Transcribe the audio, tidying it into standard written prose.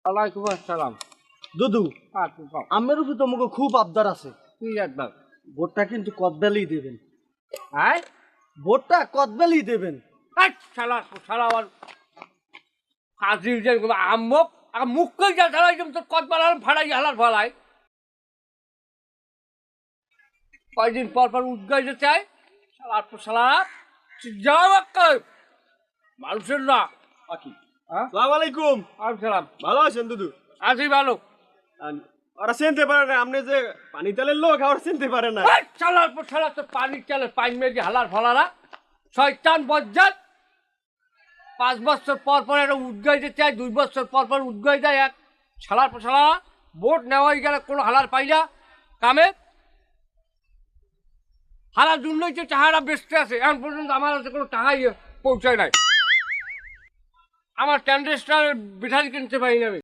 ওয়ালাইকুম আসসালাম। দুদু আপনি কও। আমের উপর তোমাকে খুব আবদার আছে। কি একবার ভোটটা কিন্তু কদবেলেই দেবেন। আয় ভোটটা কদবেলেই দেবেন। শালা শালা আমার হাজির যে আমক মুখ কই যা ঢালাই তুমি তোর কত বালার ফাড়াই হালার ফলাই কয়দিন পর পর উদ্গাইতে চাই শালার শালা যাও একটা মানুষের না বাকি হ্যাঁ আসসালামু আলাইকুম। আসসালাম ভালো আছেন দুদু? আছি ভালো। ওরা চিনতে পারে না, আপনি যে পানি তেলের লোক আর চিনতে পারে না। শালার পর শালা তোর পানির চালে পানি মেরে হালার ফলারা শয়তান বজ্জাত 5 বছর পর পর একটা উদ্গাইতে চাই 2 বছর পর পর উদ্গাই যায় এক শালার পর শালা ভোট নেওয়াই গেলে কোনো হালার পাই না কামে হালার জন্যই তো টাকাটা বেচতে আছে এখন পর্যন্ত আমার কাছে কোনো টাকাই পৌঁছায় নাই আমার ক্যান্ডেস্টার বিঠাই কিনতে পারি না আমি।